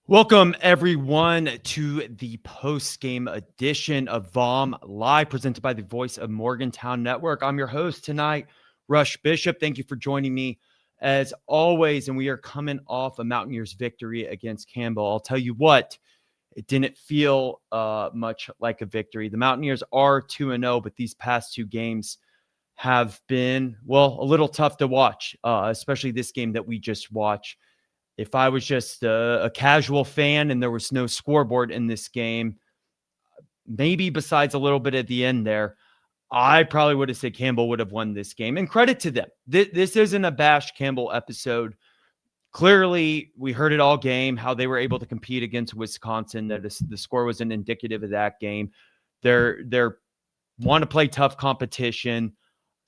Welcome, everyone, to the post-game edition of VOM Live, presented by the Voice of Morgantown Network. I'm your host tonight, Rush Bishop. Thank you for joining me, as always, and we are coming off a Mountaineers victory against Campbell. I'll tell you what, it didn't feel much like a victory. The Mountaineers are 2-0, but these past two games have been, well, a little tough to watch, especially this game that we just watched. If I was just a casual fan and there was no scoreboard in this game, maybe besides a little bit at the end there, I probably would have said Campbell would have won this game. And credit to them. This isn't a bash Campbell episode. Clearly, we heard it all game, how they were able to compete against Wisconsin, that the score wasn't indicative of that game. They're want to play tough competition.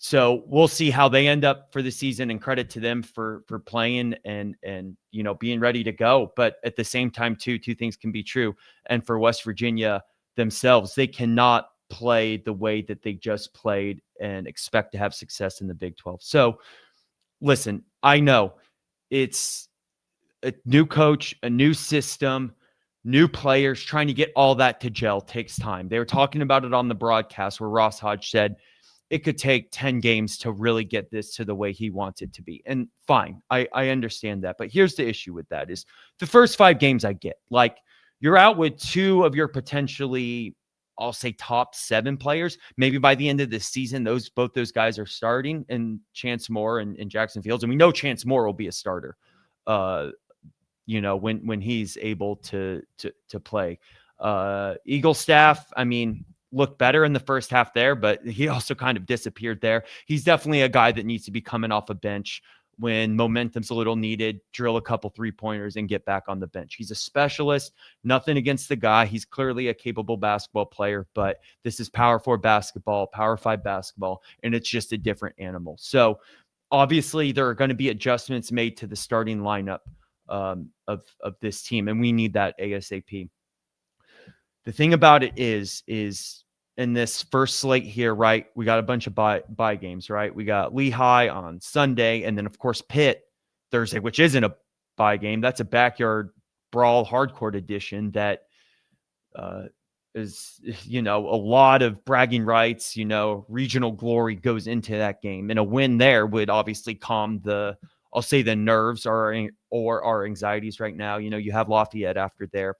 So we'll see how they end up for the season, and credit to them for playing and being ready to go. But at the same time, two things can be true. And for West Virginia themselves, they cannot play the way that they just played and expect to have success in the Big 12. So listen, I know it's a new coach, a new system, new players. Trying to get all that to gel takes time. They were talking about it on the broadcast where Ross Hodge said it could take 10 games to really get this to the way he wants it to be. And fine, I understand that. But here's the issue with that is the first 5 games I get. Like, you're out with 2 of your potentially, I'll say, top 7 players. Maybe by the end of the season, both those guys are starting, and Chance Moore and Jackson Fields. And we know Chance Moore will be a starter, when he's able to play. Eagle staff, I mean, looked better in the first half there, but he also kind of disappeared there. He's definitely a guy that needs to be coming off a bench when momentum's a little needed, drill a couple 3-pointers and get back on the bench. He's a specialist, nothing against the guy. He's clearly a capable basketball player, but this is Power 4 basketball, Power 5 basketball, and it's just a different animal. So obviously there are going to be adjustments made to the starting lineup of this team, and we need that ASAP. The thing about it is in this first slate here, right, we got a bunch of bye games, right? We got Lehigh on Sunday, and then, of course, Pitt Thursday, which isn't a bye game. That's a backyard brawl hardcourt edition that is, a lot of bragging rights, regional glory goes into that game. And a win there would obviously calm the nerves or our anxieties right now. You have Lafayette after there.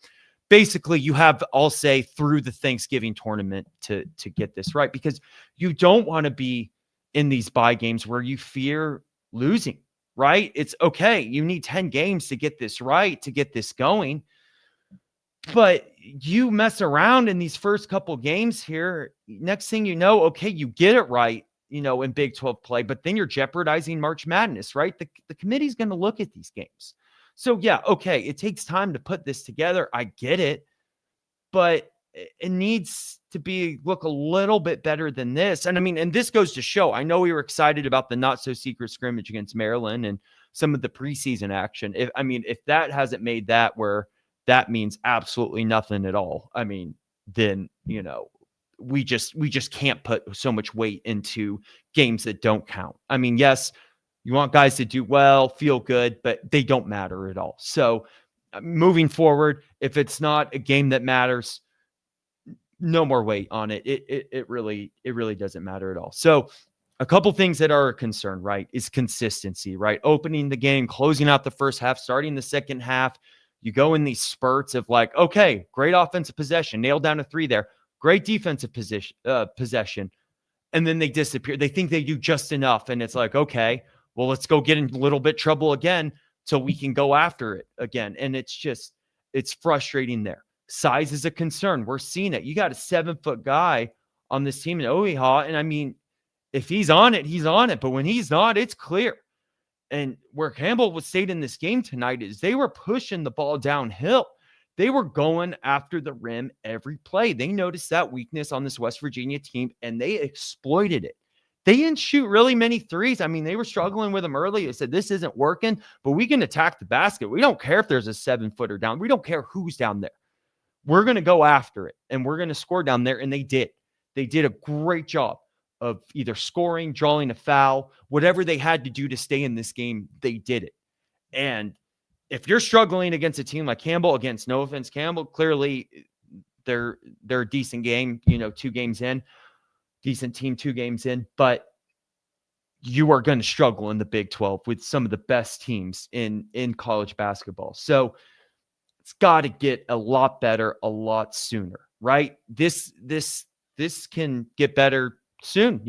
Basically, you have, I'll say, through the Thanksgiving tournament to get this right, because you don't want to be in these bye games where you fear losing, right? It's okay. You need 10 games to get this right, to get this going. But you mess around in these first couple games here, next thing you know, okay, you get it right, in Big 12 play, but then you're jeopardizing March Madness, right? The committee's going to look at these games. So, yeah, okay, it takes time to put this together. I get it, but it needs to look a little bit better than this. And I mean, and this goes to show, I know we were excited about the not-so-secret scrimmage against Maryland and some of the preseason action. If that hasn't made that where that means absolutely nothing at all, I mean, then, we just can't put so much weight into games that don't count. I mean, yes, you want guys to do well, feel good, but they don't matter at all. So moving forward, if it's not a game that matters, no more weight on it. It really doesn't matter at all. So a couple things that are a concern, right, is consistency, right? Opening the game, closing out the first half, starting the second half. You go in these spurts of like, okay, great offensive possession, nailed down a 3 there. Great defensive possession. And then they disappear. They think they do just enough. And it's like, okay, well, let's go get in a little bit trouble again so we can go after it again. And it's frustrating there. Size is a concern. We're seeing it. You got a 7-foot guy on this team in Oiha. And I mean, if he's on it, he's on it. But when he's not, it's clear. And where Campbell was stayed in this game tonight is they were pushing the ball downhill. They were going after the rim every play. They noticed that weakness on this West Virginia team, and they exploited it. They didn't shoot really many threes. I mean, they were struggling with them early. They said, this isn't working, but we can attack the basket. We don't care if there's a 7-footer down. We don't care who's down there. We're going to go after it, and we're going to score down there, and they did. They did a great job of either scoring, drawing a foul, whatever they had to do to stay in this game, they did it. And if you're struggling against a team like Campbell, against, no offense, Campbell, clearly they're a decent game, 2 games in, decent team 2 games in, but you are going to struggle in the Big 12 with some of the best teams in college basketball. So it's got to get a lot better a lot sooner, right? This can get better soon.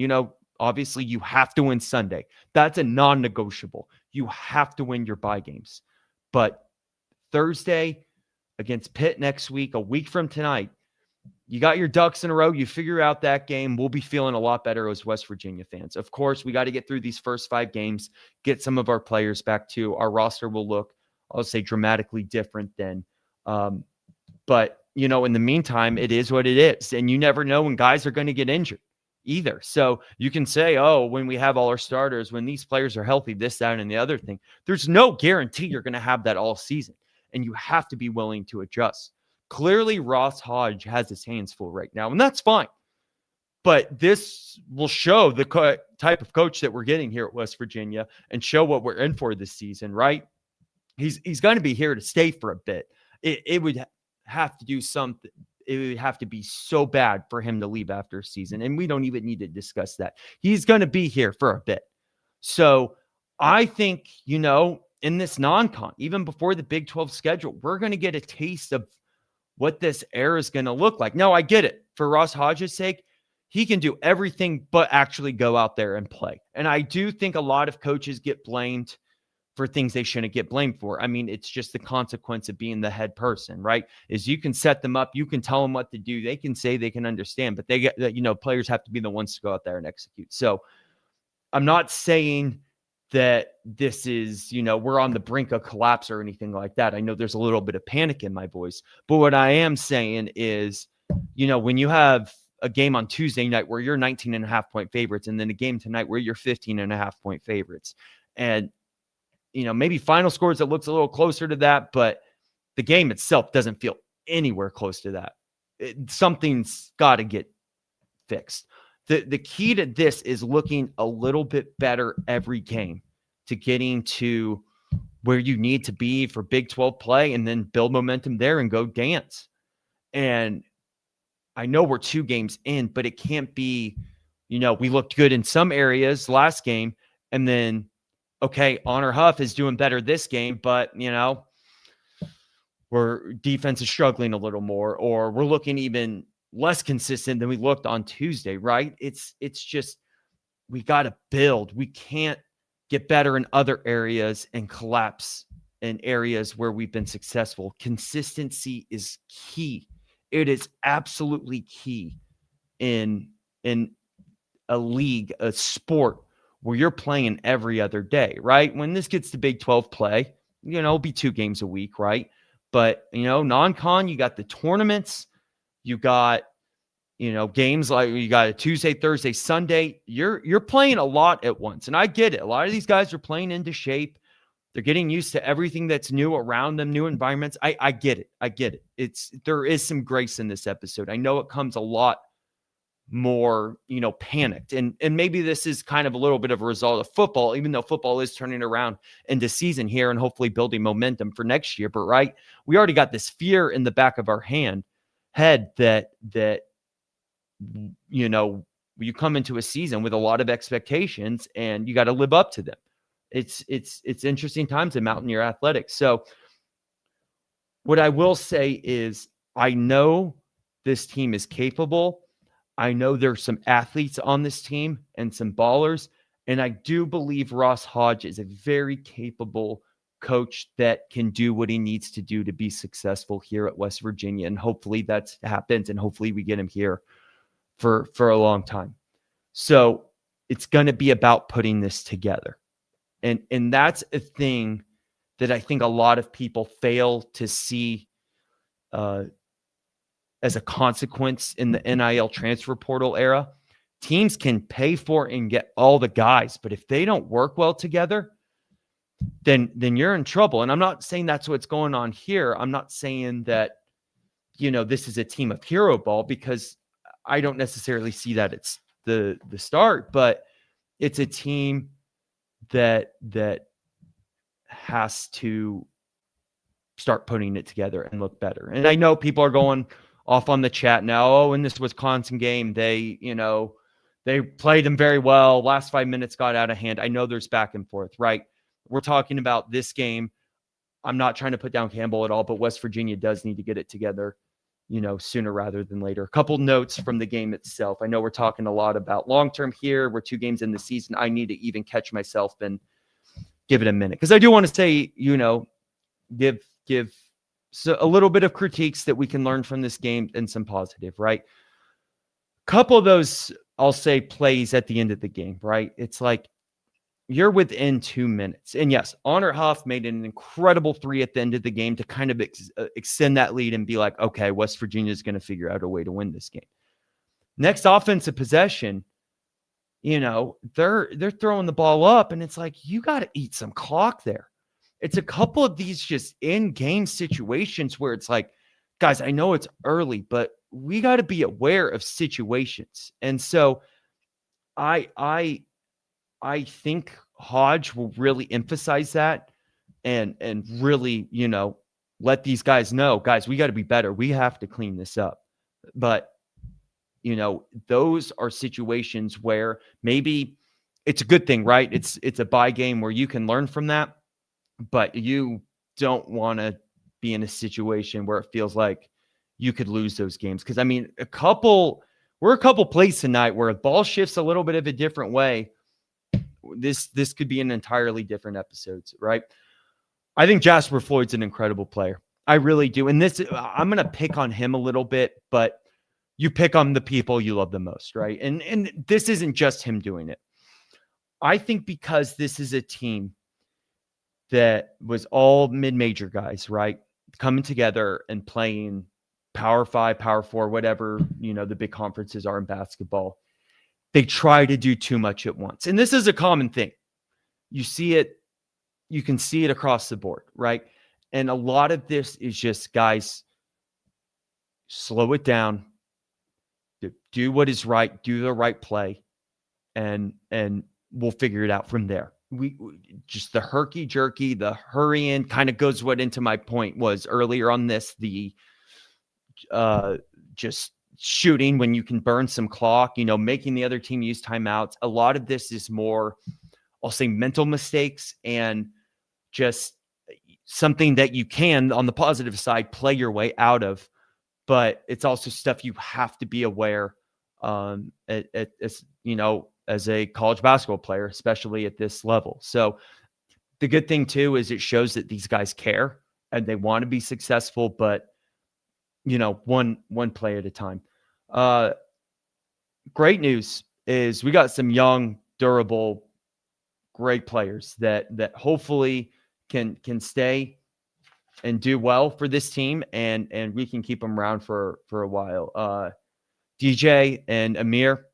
Obviously you have to win Sunday. That's a non-negotiable. You have to win your bye games. But Thursday against Pitt next week, a week from tonight, you got your ducks in a row. You figure out that game. We'll be feeling a lot better as West Virginia fans. Of course, we got to get through these first 5 games, get some of our players back too. Our roster will look, I'll say, dramatically different then. But, in the meantime, it is what it is. And you never know when guys are going to get injured either. So you can say, oh, when we have all our starters, when these players are healthy, this, that, and the other thing, there's no guarantee you're going to have that all season. And you have to be willing to adjust. Clearly, Ross Hodge has his hands full right now, and that's fine. But this will show the type of coach that we're getting here at West Virginia and show what we're in for this season, right? He's going to be here to stay for a bit. It would have to do something. It would have to be so bad for him to leave after a season, and we don't even need to discuss that. He's going to be here for a bit. So I think, in this non-con, even before the Big 12 schedule, we're going to get a taste of what this era is going to look like. Now, I get it. For Ross Hodge's sake, he can do everything but actually go out there and play. And I do think a lot of coaches get blamed for things they shouldn't get blamed for. I mean, it's just the consequence of being the head person, right? Is you can set them up, you can tell them what to do, they can say they can understand, but they get, players have to be the ones to go out there and execute. So I'm not saying that this is, we're on the brink of collapse or anything like that. I know there's a little bit of panic in my voice, but what I am saying is, when you have a game on Tuesday night where you're 19.5-point favorites, and then a game tonight where you're 15.5-point favorites, and, maybe final scores that looks a little closer to that, but the game itself doesn't feel anywhere close to that. Something's got to get fixed. The key to this is looking a little bit better every game to getting to where you need to be for Big 12 play, and then build momentum there and go dance. And I know we're 2 games in, but it can't be, we looked good in some areas last game, and then, okay, Honor Huff is doing better this game, but, we're defense is struggling a little more, or we're looking even less consistent than we looked on Tuesday, right? It's just, we got to build. We can't get better in other areas and collapse in areas where we've been successful. Consistency is key. It is absolutely key in a league, a sport where you're playing every other day, right? When this gets to Big 12 play, it'll be 2 games a week, right? But, non-con, you got the tournaments, you got, games like you got a Tuesday, Thursday, Sunday. You're playing a lot at once. And I get it. A lot of these guys are playing into shape. They're getting used to everything that's new around them, new environments. I get it. I get it. There is some grace in this episode. I know it comes a lot more, panicked. And maybe this is kind of a little bit of a result of football, even though football is turning around into season here and hopefully building momentum for next year. But right, we already got this fear in the back of our head that you come into a season with a lot of expectations and you got to live up to them. It's interesting times in Mountaineer athletics. So what I will say is, I know this team is capable. I know there's some athletes on this team and some ballers. And I do believe Ross Hodge is a very capable coach that can do what he needs to do to be successful here at West Virginia. And hopefully that happens. And hopefully we get him here for a long time. So it's going to be about putting this together. And that's a thing that I think a lot of people fail to see as a consequence in the NIL transfer portal era. Teams can pay for and get all the guys, but if they don't work well together, then you're in trouble. And I'm not saying that's what's going on here. I'm not saying that, this is a team of hero ball, because I don't necessarily see that it's the start, but it's a team that has to start putting it together and look better. And I know people are going off on the chat now. Oh, in this Wisconsin game, they played them very well. Last 5 minutes got out of hand. I know there's back and forth, right? We're talking about this game. I'm not trying to put down Campbell at all, but West Virginia does need to get it together, sooner rather than later. A couple notes from the game itself. I know we're talking a lot about long-term here. We're 2 games in the season. I need to even catch myself and give it a minute. Because I do want to say, give a little bit of critiques that we can learn from this game and some positive, right? Couple of those, I'll say, plays at the end of the game, right? It's like you're within 2 minutes. And yes, Honor Huff made an incredible 3 at the end of the game to kind of extend that lead and be like, okay, West Virginia is going to figure out a way to win this game. Next offensive possession, they're throwing the ball up, and it's like, you got to eat some clock there. It's a couple of these just in-game situations where it's like, guys, I know it's early, but we got to be aware of situations. And so I think Hodge will really emphasize that and really, let these guys know, guys, we got to be better. We have to clean this up. But, those are situations where maybe it's a good thing, right? It's a bye game where you can learn from that, but you don't want to be in a situation where it feels like you could lose those games. Because, I mean, we're a couple plays tonight where the ball shifts a little bit of a different way. This could be an entirely different episode, right? I think Jasper Floyd's an incredible player. I really do. And I'm going to pick on him a little bit, but you pick on the people you love the most, right? And this isn't just him doing it. I think because this is a team that was all mid-major guys, right? Coming together and playing Power 5, Power 4, whatever, the big conferences are in basketball. They try to do too much at once. And this is a common thing. You can see it across the board, right? And a lot of this is just, guys, slow it down, do what is right, do the right play, and we'll figure it out from there. We just the herky jerky, the hurrying kind of goes what into my point was earlier on this, the just shooting when you can burn some clock, making the other team use timeouts. A lot of this is more, I'll say, mental mistakes and just something that you can, on the positive side, play your way out of. But it's also stuff you have to be aware as a college basketball player, especially at this level. So the good thing too is it shows that these guys care and they want to be successful, but one play at a time. Great news is we got some young, durable, great players that hopefully can stay and do well for this team, and we can keep them around for a while. DJ and Amir.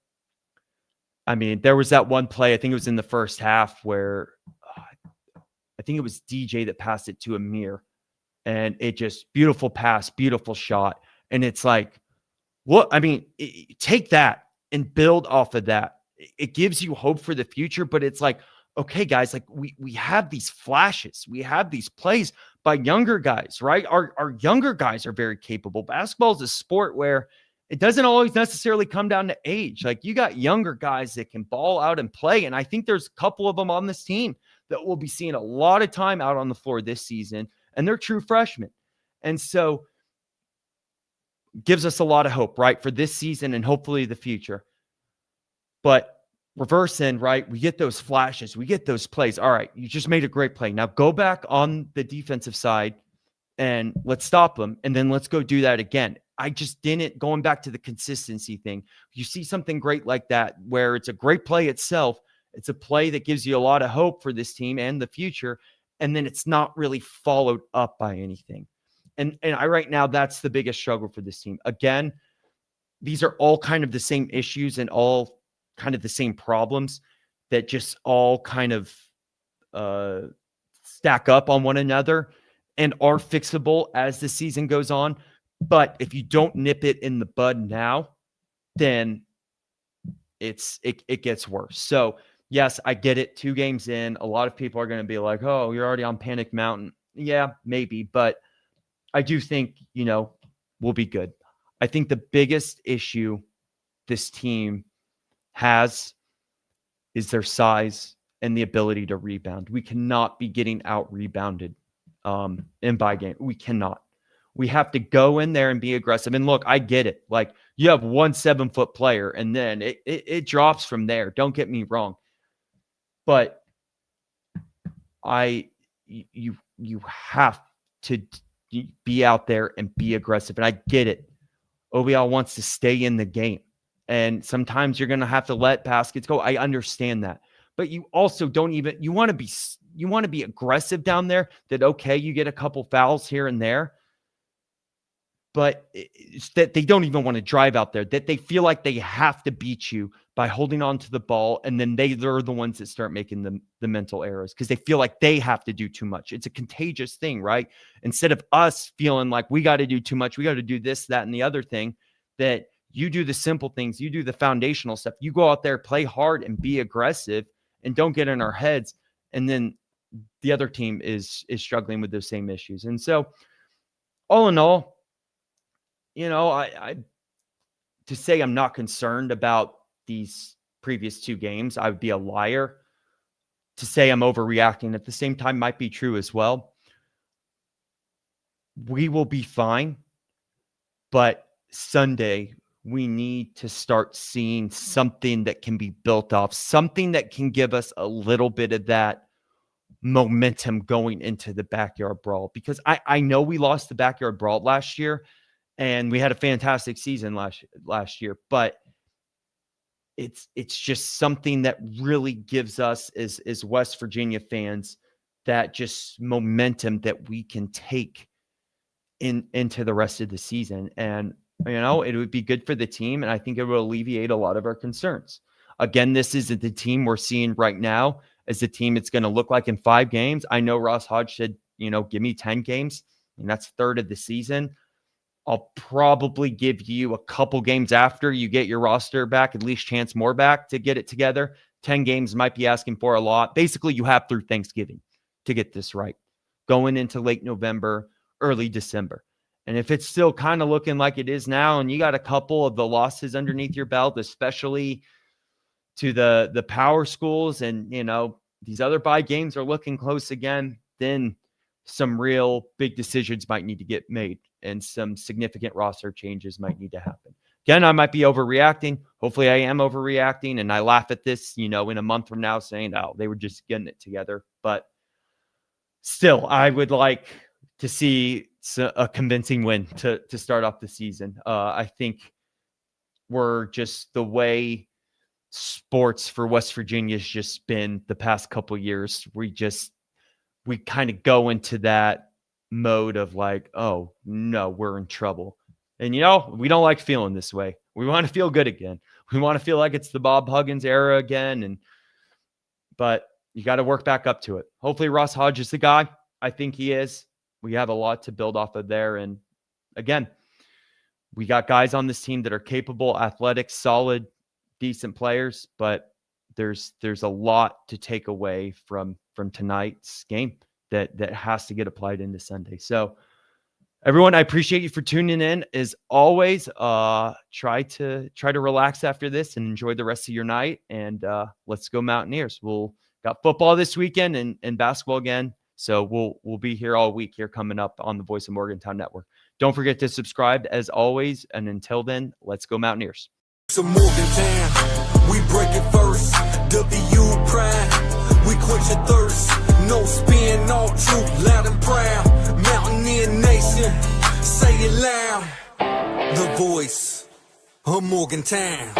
I mean, there was that one play, I think it was in the first half, where I think it was DJ that passed it to Amir, and it just beautiful pass, beautiful shot. And it's like, what? I mean, take that and build off of that. It gives you hope for the future, but it's like, okay, guys, like we have these flashes, we have these plays by younger guys, right? Our younger guys are very capable. Basketball is a sport where it doesn't always necessarily come down to age. Like, you got younger guys that can ball out and play. And I think there's a couple of them on this team that will be seeing a lot of time out on the floor this season, and they're true freshmen. And so gives us a lot of hope, right, for this season and hopefully the future. But reverse in, right, we get those flashes, we get those plays. All right, you just made a great play. Now go back on the defensive side and let's stop them. And then let's go do that again. I just didn't, going back to the consistency thing. You see something great like that, where it's a great play itself. It's a play that gives you a lot of hope for this team and the future. And then it's not really followed up by anything. And right now, that's the biggest struggle for this team. Again, these are all kind of the same issues and all kind of the same problems that just all kind of stack up on one another and are fixable as the season goes on. But if you don't nip it in the bud now, then it gets worse. So yes, I get it. 2 games in, a lot of people are going to be like, oh, you're already on Panic Mountain. Yeah, maybe. But I do think, we'll be good. I think the biggest issue this team has is their size and the ability to rebound. We cannot be getting out rebounded in by game. We cannot. We have to go in there and be aggressive. And look, I get it. Like, you have 1 7-foot player and then it drops from there. Don't get me wrong. But you have to be out there and be aggressive. And I get it. OBL wants to stay in the game. And sometimes you're going to have to let baskets go. I understand that. But you also you want to be aggressive down there, that, okay, you get a couple fouls here and there, but it's that they don't even want to drive out there, that they feel like they have to beat you by holding on to the ball. And then they're the ones that start making the mental errors because they feel like they have to do too much. It's a contagious thing, right? Instead of us feeling like we got to do too much, we got to do this, that, and the other thing, that you do the simple things, you do the foundational stuff, you go out there, play hard and be aggressive and don't get in our heads. And then the other team is struggling with those same issues. And so all in all, I to say I'm not concerned about these previous 2 games, I would be a liar. To say I'm overreacting at the same time might be true as well. We will be fine, but Sunday we need to start seeing something that can be built off, something that can give us a little bit of that momentum going into the backyard brawl. Because I know we lost the backyard brawl last year, and we had a fantastic season last year, but it's just something that really gives us as West Virginia fans that just momentum that we can take into the rest of the season. And, it would be good for the team, and I think it will alleviate a lot of our concerns. Again, this isn't the team we're seeing right now as the team it's going to look like in 5 games. I know Ross Hodge said, give me 10 games, and that's third of the season. I'll probably give you a couple games after you get your roster back, at least Chance Moore back, to get it together. 10 games might be asking for a lot. Basically, you have through Thanksgiving to get this right, going into late November, early December. And if it's still kind of looking like it is now, and you got a couple of the losses underneath your belt, especially to the power schools, and, these other bye games are looking close again, then some real big decisions might need to get made and some significant roster changes might need to happen. Again, I might be overreacting. Hopefully I am overreacting, and I laugh at this, in a month from now saying, oh, they were just getting it together. But still, I would like to see a convincing win to start off the season. I think we're just the way sports for West Virginia has just been the past couple of years. We kind of go into that mode of like, oh no, we're in trouble. And we don't like feeling this way. We want to feel good again. We want to feel like it's the Bob Huggins era again. But you got to work back up to it. Hopefully Ross Hodge is the guy. I think he is. We have a lot to build off of there. And again, we got guys on this team that are capable, athletic, solid, decent players, but there's a lot to take away from tonight's game that has to get applied into Sunday. So everyone, I appreciate you for tuning in. As always, try to relax after this and enjoy the rest of your night. And let's go Mountaineers. We'll got football this weekend and basketball again. So we'll be here all week here coming up on the Voice of Morgantown Network. Don't forget to subscribe as always. And until then, let's go Mountaineers. So Morgantown, we break it first. WVU pride, we quench your thirst. No spin, all truth, loud and proud. Mountaineer nation, say it loud. The Voice of Morgantown.